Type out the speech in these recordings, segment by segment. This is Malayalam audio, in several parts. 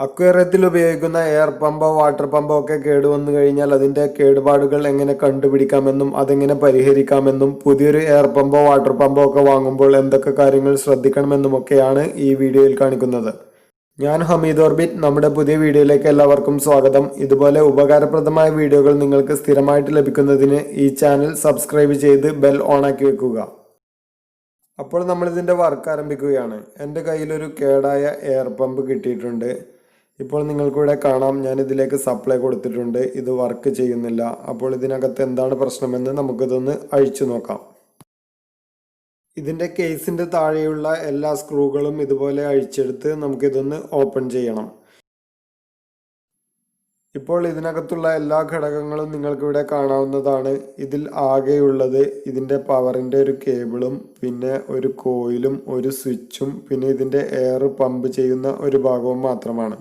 അക്വേറിയത്തിൽ ഉപയോഗിക്കുന്ന എയർ പമ്പോ വാട്ടർ പമ്പോ ഒക്കെ കേടുവന്നു കഴിഞ്ഞാൽ അതിൻ്റെ കേടുപാടുകൾ എങ്ങനെ കണ്ടുപിടിക്കാമെന്നും അതെങ്ങനെ പരിഹരിക്കാമെന്നും പുതിയൊരു എയർ പമ്പോ വാട്ടർ പമ്പോ ഒക്കെ വാങ്ങുമ്പോൾ എന്തൊക്കെ കാര്യങ്ങൾ ശ്രദ്ധിക്കണമെന്നുമൊക്കെയാണ് ഈ വീഡിയോയിൽ കാണിക്കുന്നത്. ഞാൻ ഹമീദ് ഓർബിറ്റ്. നമ്മുടെ പുതിയ വീഡിയോയിലേക്ക് എല്ലാവർക്കും സ്വാഗതം. ഇതുപോലെ ഉപകാരപ്രദമായ വീഡിയോകൾ നിങ്ങൾക്ക് സ്ഥിരമായിട്ട് ലഭിക്കുന്നതിന് ഈ ചാനൽ സബ്സ്ക്രൈബ് ചെയ്ത് ബെൽ ഓണാക്കി വെക്കുക. അപ്പോൾ നമ്മളിതിൻ്റെ വർക്ക് ആരംഭിക്കുകയാണ്. എൻ്റെ കയ്യിലൊരു കേടായ എയർ പമ്പ് കിട്ടിയിട്ടുണ്ട്. ഇപ്പോൾ നിങ്ങൾക്കിവിടെ കാണാം, ഞാൻ ഇതിലേക്ക് സപ്ലൈ കൊടുത്തിട്ടുണ്ട്. ഇത് വർക്ക് ചെയ്യുന്നില്ല. അപ്പോൾ ഇതിനകത്ത് എന്താണ് പ്രശ്നമെന്ന് നമുക്കിതൊന്ന് അഴിച്ചു നോക്കാം. ഇതിൻ്റെ കേസിൻ്റെ താഴെയുള്ള എല്ലാ സ്ക്രൂകളും ഇതുപോലെ അഴിച്ചെടുത്ത് നമുക്കിതൊന്ന് ഓപ്പൺ ചെയ്യണം. ഇപ്പോൾ ഇതിനകത്തുള്ള എല്ലാ ഘടകങ്ങളും നിങ്ങൾക്കിവിടെ കാണാവുന്നതാണ്. ഇതിൽ ആകെയുള്ളത് ഇതിൻ്റെ പവറിൻ്റെ ഒരു കേബിളും പിന്നെ ഒരു കോയിലും ഒരു സ്വിച്ചും പിന്നെ ഇതിൻ്റെ എയർ പമ്പ് ചെയ്യുന്ന ഒരു ഭാഗവും മാത്രമാണ്.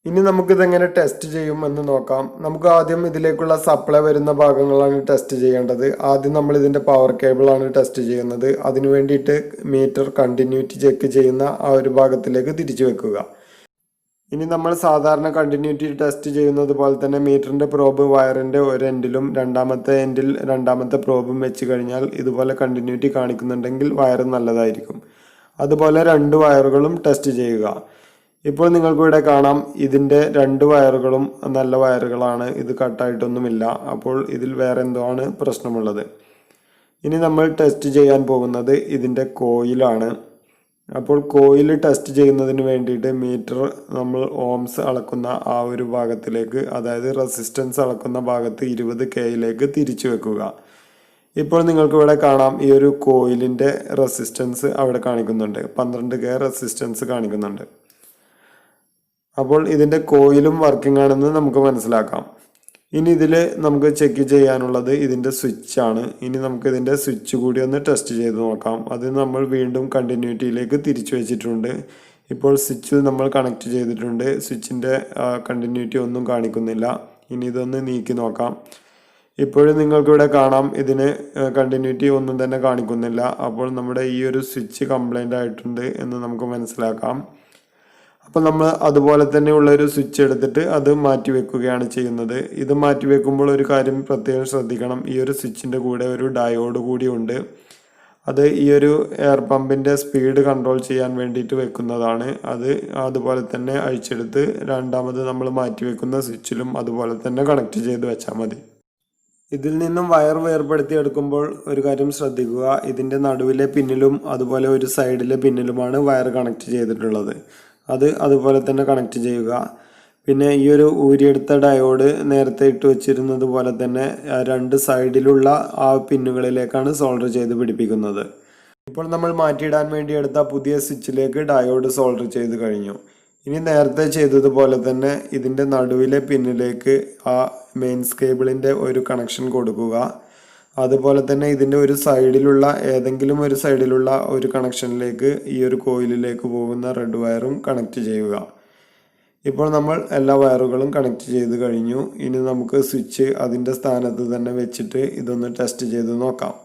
ഇനി നമുക്കിതെങ്ങനെ ടെസ്റ്റ് ചെയ്യുമെന്ന് നോക്കാം. നമുക്ക് ആദ്യം ഇതിലേക്കുള്ള സപ്ലൈ വരുന്ന ഭാഗങ്ങളാണ് ടെസ്റ്റ് ചെയ്യേണ്ടത്. ആദ്യം നമ്മൾ ഇതിൻ്റെ പവർ കേബിളാണ് ടെസ്റ്റ് ചെയ്യുന്നത്. അതിനു വേണ്ടിയിട്ട് മീറ്റർ കണ്ടിന്യൂറ്റി ചെക്ക് ചെയ്യുന്ന ആ ഒരു ഭാഗത്തിലേക്ക് തിരിച്ചു വെക്കുക. ഇനി നമ്മൾ സാധാരണ കണ്ടിന്യൂറ്റി ടെസ്റ്റ് ചെയ്യുന്നത് പോലെ തന്നെ മീറ്ററിൻ്റെ പ്രോബ് വയറിൻ്റെ ഒരു എൻഡിലും രണ്ടാമത്തെ എൻഡിൽ രണ്ടാമത്തെ പ്രോബും വെച്ച് കഴിഞ്ഞാൽ ഇതുപോലെ കണ്ടിന്യൂറ്റി കാണിക്കുന്നുണ്ടെങ്കിൽ വയർ നല്ലതായിരിക്കും. അതുപോലെ രണ്ട് വയറുകളും ടെസ്റ്റ് ചെയ്യുക. ഇപ്പോൾ നിങ്ങൾക്കിവിടെ കാണാം, ഇതിൻ്റെ രണ്ട് വയറുകളും നല്ല വയറുകളാണ്. ഇത് കട്ടായിട്ടൊന്നുമില്ല. അപ്പോൾ ഇതിൽ വേറെ എന്തോ ആണ് പ്രശ്നമുള്ളത്. ഇനി നമ്മൾ ടെസ്റ്റ് ചെയ്യാൻ പോകുന്നത് ഇതിൻ്റെ കോയിലാണ്. അപ്പോൾ കോയിൽ ടെസ്റ്റ് ചെയ്യുന്നതിന് വേണ്ടിയിട്ട് മീറ്റർ നമ്മൾ ഓംസ് അളക്കുന്ന ആ ഒരു ഭാഗത്തിലേക്ക്, അതായത് റെസിസ്റ്റൻസ് അളക്കുന്ന ഭാഗത്ത് 20K തിരിച്ചു വെക്കുക. ഇപ്പോൾ നിങ്ങൾക്കിവിടെ കാണാം, ഈ ഒരു കോയിലിൻ്റെ റെസിസ്റ്റൻസ് അവിടെ കാണിക്കുന്നുണ്ട്. 12K റെസിസ്റ്റൻസ് കാണിക്കുന്നുണ്ട്. അപ്പോൾ ഇതിൻ്റെ കോയിലും വർക്കിംഗ് ആണെന്ന് നമുക്ക് മനസ്സിലാക്കാം. ഇനി ഇതിൽ നമുക്ക് ചെക്ക് ചെയ്യാനുള്ളത് ഇതിൻ്റെ സ്വിച്ചാണ്. ഇനി നമുക്ക് ഇതിൻ്റെ സ്വിച്ച് കൂടി ഒന്ന് ടെസ്റ്റ് ചെയ്ത് നോക്കാം. അത് നമ്മൾ വീണ്ടും കണ്ടിന്യൂറ്റിയിലേക്ക് തിരിച്ചു വെച്ചിട്ടുണ്ട്. ഇപ്പോൾ സ്വിച്ച് നമ്മൾ കണക്ട് ചെയ്തിട്ടുണ്ട്. സ്വിച്ചിൻ്റെ കണ്ടിന്യൂറ്റി ഒന്നും കാണിക്കുന്നില്ല. ഇനി ഇതൊന്ന് നീക്കി നോക്കാം. ഇപ്പോഴും നിങ്ങൾക്കിവിടെ കാണാം, ഇതിന് കണ്ടിന്യൂറ്റി ഒന്നും തന്നെ കാണിക്കുന്നില്ല. അപ്പോൾ നമ്മുടെ ഈ ഒരു സ്വിച്ച് കംപ്ലൈൻ്റ് ആയിട്ടുണ്ട് എന്ന് നമുക്ക് മനസ്സിലാക്കാം. അപ്പോൾ നമ്മൾ അതുപോലെ തന്നെയുള്ള ഒരു സ്വിച്ച് എടുത്തിട്ട് അത് മാറ്റി വെക്കുകയാണ് ചെയ്യുന്നത്. ഇത് മാറ്റി വെക്കുമ്പോൾ ഒരു കാര്യം പ്രത്യേകം ശ്രദ്ധിക്കണം. ഈ ഒരു സ്വിച്ചിൻ്റെ കൂടെ ഒരു ഡയോഡ് കൂടി ഉണ്ട്. അത് ഈ ഒരു എയർ പമ്പിൻ്റെ സ്പീഡ് കൺട്രോൾ ചെയ്യാൻ വേണ്ടിയിട്ട് വെക്കുന്നതാണ്. അത് അതുപോലെ തന്നെ അഴിച്ചെടുത്ത് രണ്ടാമത് നമ്മൾ മാറ്റി വെക്കുന്ന സ്വിച്ചിലും അതുപോലെ തന്നെ കണക്ട് ചെയ്ത് വെച്ചാൽ മതി. ഇതിൽ നിന്നും വയർ വേർപെടുത്തി എടുക്കുമ്പോൾ ഒരു കാര്യം ശ്രദ്ധിക്കുക. ഇതിൻ്റെ നടുവിലെ പിന്നിലും അതുപോലെ ഒരു സൈഡിലെ പിന്നിലുമാണ് വയർ കണക്ട് ചെയ്തിട്ടുള്ളത്. അത് അതുപോലെ തന്നെ കണക്ട് ചെയ്യുക. പിന്നെ ഈ ഒരു ഊരിയെടുത്ത ഡയോഡ് നേരത്തെ ഇട്ട് വെച്ചിരുന്നത് പോലെ തന്നെ രണ്ട് സൈഡിലുള്ള ആ പിന്നുകളിലേക്കാണ് സോൾഡർ ചെയ്ത് പിടിപ്പിക്കുന്നത്. ഇപ്പോൾ നമ്മൾ മാറ്റിയിടാൻ വേണ്ടി എടുത്ത പുതിയ സ്വിച്ചിലേക്ക് ഡയോഡ് സോൾഡർ ചെയ്ത് കഴിഞ്ഞു. ഇനി നേരത്തെ ചെയ്തതുപോലെ തന്നെ ഇതിൻ്റെ നടുവിലെ പിന്നിലേക്ക് ആ മെയിൻസ് കേബിളിൻ്റെ ഒരു കണക്ഷൻ കൊടുക്കുക. അതുപോലെ തന്നെ ഇതിൻ്റെ ഒരു സൈഡിലുള്ള ഏതെങ്കിലും ഒരു സൈഡിലുള്ള ഒരു കണക്ഷനിലേക്ക് ഈ ഒരു കോയിലിലേക്ക് പോകുന്ന റെഡ് വയറും കണക്ട് ചെയ്യുക. ഇപ്പോൾ നമ്മൾ എല്ലാ വയറുകളും കണക്ട് ചെയ്ത് കഴിഞ്ഞു. ഇനി നമുക്ക് സ്വിച്ച് അതിൻ്റെ സ്ഥാനത്ത് തന്നെ വെച്ചിട്ട് ഇതൊന്ന് ടെസ്റ്റ് ചെയ്ത് നോക്കാം.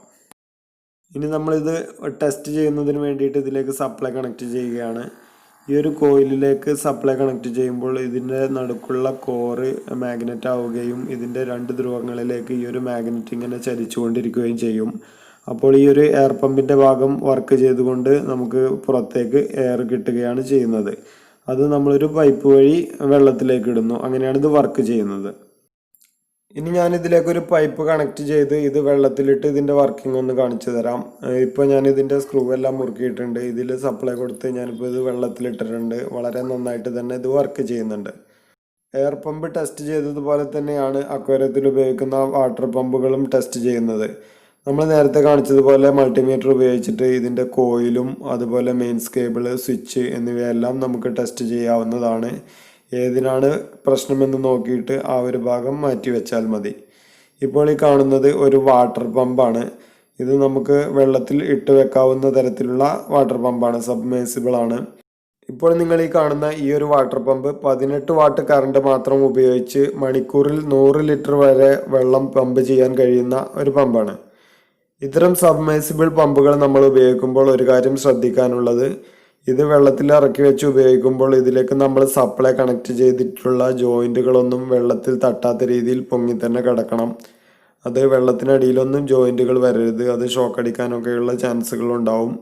ഇനി നമ്മളിത് ടെസ്റ്റ് ചെയ്യുന്നതിന് വേണ്ടിയിട്ട് ഇതിലേക്ക് സപ്ലൈ കണക്ട് ചെയ്യുകയാണ്. ഈ ഒരു കോയിലിലേക്ക് സപ്ലൈ കണക്ട് ചെയ്യുമ്പോൾ ഇതിൻ്റെ നടുക്കുള്ള കോറ് മാഗ്നറ്റ് ആവുകയും ഇതിൻ്റെ രണ്ട് ധ്രുവങ്ങളിലേക്ക് ഈ ഒരു മാഗ്നറ്റ് ഇങ്ങനെ ചലിച്ചുകൊണ്ടിരിക്കുകയും ചെയ്യും. അപ്പോൾ ഈ ഒരു എയർ പമ്പിൻ്റെ ഭാഗം വർക്ക് ചെയ്തുകൊണ്ട് നമുക്ക് പുറത്തേക്ക് എയർ കിട്ടുകയാണ് ചെയ്യുന്നത്. അത് നമ്മളൊരു പൈപ്പ് വഴി വെള്ളത്തിലേക്ക് ഇടുന്നു. അങ്ങനെയാണ് ഇത് വർക്ക് ചെയ്യുന്നത്. ഇനി ഞാൻ ഇതിലേക്കൊരു പൈപ്പ് കണക്ട് ചെയ്ത് ഇത് വെള്ളത്തിലിട്ട് ഇതിൻ്റെ വർക്കിംഗ് ഒന്ന് കാണിച്ചു തരാം. ഇപ്പോൾ ഞാൻ ഇതിൻ്റെ സ്ക്രൂ എല്ലാം മുറുക്കിയിട്ടുണ്ട്. ഇതിൽ സപ്ലൈ കൊടുത്ത് ഞാനിപ്പോൾ ഇത് വെള്ളത്തിലിട്ടിട്ടുണ്ട്. വളരെ നന്നായിട്ട് തന്നെ ഇത് വർക്ക് ചെയ്യുന്നുണ്ട്. എയർ പമ്പ് ടെസ്റ്റ് ചെയ്തതുപോലെ തന്നെയാണ് അക്വേറിയത്തിൽ ഉപയോഗിക്കുന്ന വാട്ടർ പമ്പുകളും ടെസ്റ്റ് ചെയ്യുന്നത്. നമ്മൾ നേരത്തെ കാണിച്ചതുപോലെ മൾട്ടിമീറ്റർ ഉപയോഗിച്ചിട്ട് ഇതിൻ്റെ കോയിലും അതുപോലെ മെയിൻസ് കേബിള്, സ്വിച്ച് എന്നിവയെല്ലാം നമുക്ക് ടെസ്റ്റ് ചെയ്യാവുന്നതാണ്. ഏതിനാണ് പ്രശ്നമെന്ന് നോക്കിയിട്ട് ആ ഒരു ഭാഗം മാറ്റി വെച്ചാൽ മതി. ഇപ്പോൾ ഈ കാണുന്നത് ഒരു വാട്ടർ പമ്പാണ്. ഇത് നമുക്ക് വെള്ളത്തിൽ ഇട്ട് വെക്കാവുന്ന തരത്തിലുള്ള വാട്ടർ പമ്പാണ്, സബ്മേഴ്സിബിൾ ആണ്. ഇപ്പോൾ നിങ്ങൾ ഈ കാണുന്ന ഈ ഒരു വാട്ടർ പമ്പ് 18 വാട്ട് കറണ്ട് മാത്രം ഉപയോഗിച്ച് മണിക്കൂറിൽ 100 ലിറ്റർ വരെ വെള്ളം പമ്പ് ചെയ്യാൻ കഴിയുന്ന ഒരു പമ്പാണ്. ഇത്തരം സബ്മേഴ്സിബിൾ പമ്പുകൾ നമ്മൾ ഉപയോഗിക്കുമ്പോൾ ഒരു കാര്യം ശ്രദ്ധിക്കാനുള്ളത്, ഇത് വെള്ളത്തിൽ ഇറക്കി വെച്ച് ഉപയോഗിക്കുമ്പോൾ ഇതിലേക്ക് നമ്മൾ സപ്ലൈ കണക്ട് ചെയ്തിട്ടുള്ള ജോയിന്റുകളൊന്നും വെള്ളത്തിൽ തട്ടാത്ത രീതിയിൽ പൊങ്ങി തന്നെ കിടക്കണം. അത് വെള്ളത്തിനടിയിലൊന്നും ജോയിന്റുകൾ വരരുത്, അത് ഷോക്ക് അടിക്കാനൊക്കെയുള്ള ചാൻസുകൾ ഉണ്ടാവും.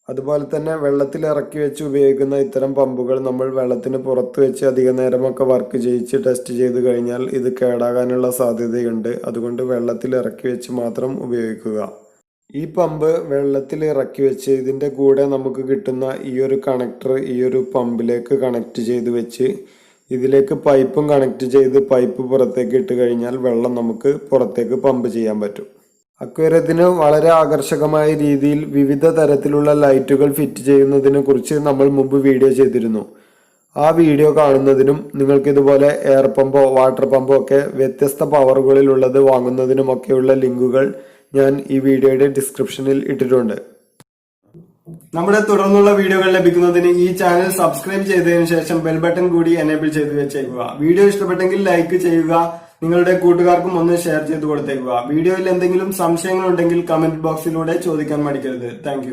അതുപോലെ തന്നെ വെള്ളത്തിൽ ഇറക്കി വെച്ച് ഉപയോഗിക്കുന്ന ഇത്തരം പമ്പുകൾ നമ്മൾ വെള്ളത്തിന് പുറത്ത് വെച്ച് അധിക നേരമൊക്കെ വർക്ക് ചെയ്യിച്ച് ടെസ്റ്റ് ചെയ്ത് കഴിഞ്ഞാൽ ഇത് കേടാകാനുള്ള സാധ്യതയുണ്ട്. അതുകൊണ്ട് വെള്ളത്തിൽ ഇറക്കി വെച്ച് മാത്രം ഉപയോഗിക്കുക. ഈ പമ്പ് വെള്ളത്തിൽ ഇറക്കി വെച്ച് ഇതിൻ്റെ കൂടെ നമുക്ക് കിട്ടുന്ന ഈ ഒരു കണക്ടർ ഈ ഒരു പമ്പിലേക്ക് കണക്ട് ചെയ്ത് വെച്ച് ഇതിലേക്ക് പൈപ്പും കണക്ട് ചെയ്ത് പൈപ്പ് പുറത്തേക്ക് ഇട്ട് കഴിഞ്ഞാൽ വെള്ളം നമുക്ക് പുറത്തേക്ക് പമ്പ് ചെയ്യാൻ പറ്റും. അക്വേറിയത്തിന് വളരെ ആകർഷകമായ രീതിയിൽ വിവിധ തരത്തിലുള്ള ലൈറ്റുകൾ ഫിറ്റ് ചെയ്യുന്നതിനെ കുറിച്ച് നമ്മൾ മുമ്പ് വീഡിയോ ചെയ്തിരുന്നു. ആ വീഡിയോ കാണുന്നതിനും നിങ്ങൾക്ക് ഇതുപോലെ എയർ പമ്പോ വാട്ടർ പമ്പോ ഒക്കെ വ്യത്യസ്ത പവറുകളിലുള്ളത് വാങ്ങുന്നതിനുമൊക്കെയുള്ള ലിങ്കുകൾ ഞാൻ ഈ വീഡിയോയുടെ ഡിസ്ക്രിപ്ഷനിൽ ഇട്ടിട്ടുണ്ട്. നമ്മുടെ തുടർന്നുള്ള വീഡിയോകൾ ലഭിക്കുന്നതിന് ഈ ചാനൽ സബ്സ്ക്രൈബ് ചെയ്തതിനു ശേഷം ബെൽ ബട്ടൺ കൂടി എനേബിൾ ചെയ്ത് വെച്ചേക്കുക. വീഡിയോ ഇഷ്ടപ്പെട്ടെങ്കിൽ ലൈക്ക് ചെയ്യുക, നിങ്ങളുടെ കൂട്ടുകാർക്കും ഒന്ന് ഷെയർ ചെയ്ത് കൊടുത്തേക്കുക. വീഡിയോയിൽ എന്തെങ്കിലും സംശയങ്ങളുണ്ടെങ്കിൽ കമന്റ് ബോക്സിലൂടെ ചോദിക്കാൻ മടിക്കരുത്. താങ്ക്